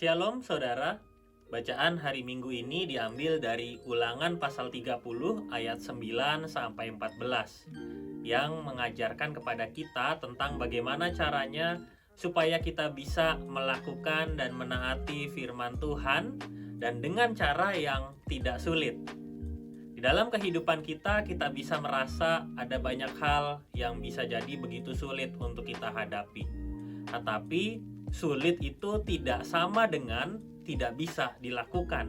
Shalom saudara, bacaan hari Minggu ini diambil dari Ulangan pasal 30 ayat 9 sampai 14 yang mengajarkan kepada kita tentang bagaimana caranya supaya kita bisa melakukan dan menaati firman Tuhan dan dengan cara yang tidak sulit. Di dalam kehidupan kita bisa merasa ada banyak hal yang bisa jadi begitu sulit untuk kita hadapi. Tetapi sulit itu tidak sama dengan tidak bisa dilakukan.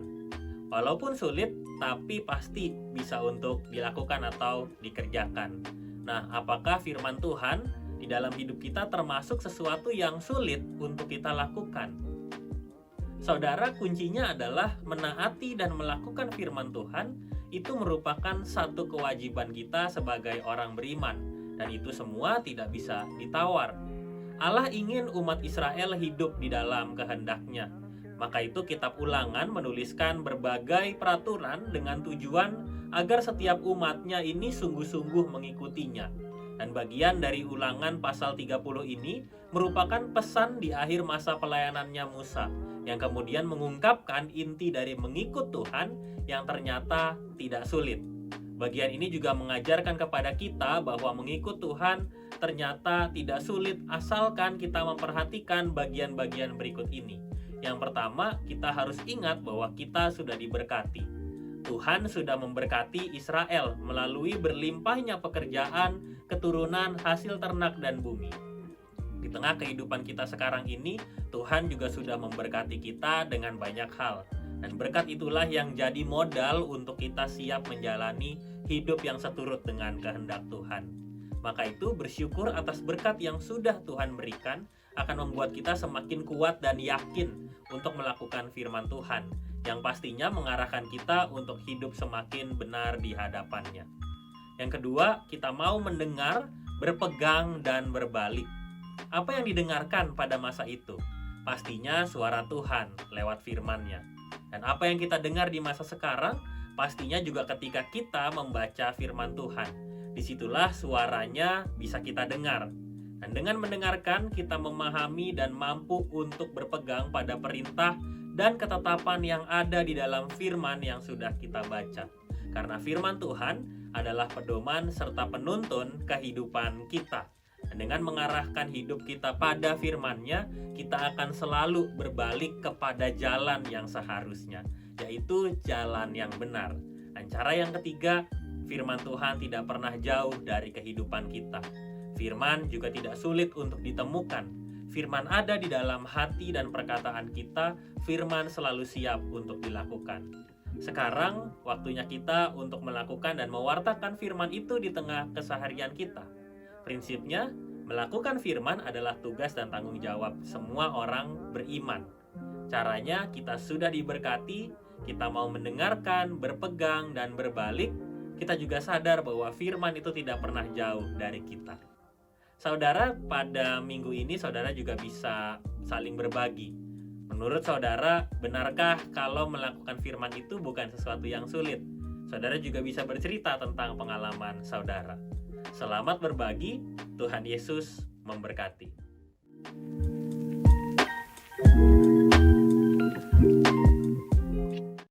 Walaupun sulit, tapi pasti bisa untuk dilakukan atau dikerjakan. Nah, apakah firman Tuhan di dalam hidup kita termasuk sesuatu yang sulit untuk kita lakukan? Saudara, kuncinya adalah menaati dan melakukan firman Tuhan itu merupakan satu kewajiban kita sebagai orang beriman, dan itu semua tidak bisa ditawar. Allah ingin umat Israel hidup di dalam kehendak-Nya. Maka itu kitab Ulangan menuliskan berbagai peraturan dengan tujuan agar setiap umatnya ini sungguh-sungguh mengikutinya. Dan bagian dari Ulangan pasal 30 ini merupakan pesan di akhir masa pelayanannya Musa, yang kemudian mengungkapkan inti dari mengikut Tuhan yang ternyata tidak sulit. Bagian ini juga mengajarkan kepada kita bahwa mengikut Tuhan ternyata tidak sulit asalkan kita memperhatikan bagian-bagian berikut ini. Yang pertama, kita harus ingat bahwa kita sudah diberkati. Tuhan sudah memberkati Israel melalui berlimpahnya pekerjaan, keturunan, hasil ternak, dan bumi. Di tengah kehidupan kita sekarang ini, Tuhan juga sudah memberkati kita dengan banyak hal. Dan berkat itulah yang jadi modal untuk kita siap menjalani hidup yang seturut dengan kehendak Tuhan. Maka itu bersyukur atas berkat yang sudah Tuhan berikan akan membuat kita semakin kuat dan yakin untuk melakukan firman Tuhan, yang pastinya mengarahkan kita untuk hidup semakin benar di hadapannya. Yang kedua, kita mau mendengar, berpegang, dan berbalik. Apa yang didengarkan pada masa itu? Pastinya suara Tuhan lewat firman-Nya. Dan apa yang kita dengar di masa sekarang, pastinya juga ketika kita membaca firman Tuhan. Disitulah suaranya bisa kita dengar. Dan dengan mendengarkan, kita memahami dan mampu untuk berpegang pada perintah dan ketetapan yang ada di dalam firman yang sudah kita baca. Karena firman Tuhan adalah pedoman serta penuntun kehidupan kita. Dan dengan mengarahkan hidup kita pada firman-Nya, kita akan selalu berbalik kepada jalan yang seharusnya, yaitu jalan yang benar. Dan cara yang ketiga, firman Tuhan tidak pernah jauh dari kehidupan kita. Firman juga tidak sulit untuk ditemukan. Firman ada di dalam hati dan perkataan kita, firman selalu siap untuk dilakukan. Sekarang waktunya kita untuk melakukan dan mewartakan firman itu di tengah keseharian kita. Prinsipnya, melakukan firman adalah tugas dan tanggung jawab semua orang beriman. Caranya, kita sudah diberkati, kita mau mendengarkan, berpegang, dan berbalik. Kita juga sadar bahwa firman itu tidak pernah jauh dari kita. Saudara, pada minggu ini saudara juga bisa saling berbagi. Menurut saudara, benarkah kalau melakukan firman itu bukan sesuatu yang sulit? Saudara juga bisa bercerita tentang pengalaman saudara. Selamat berbagi, Tuhan Yesus memberkati.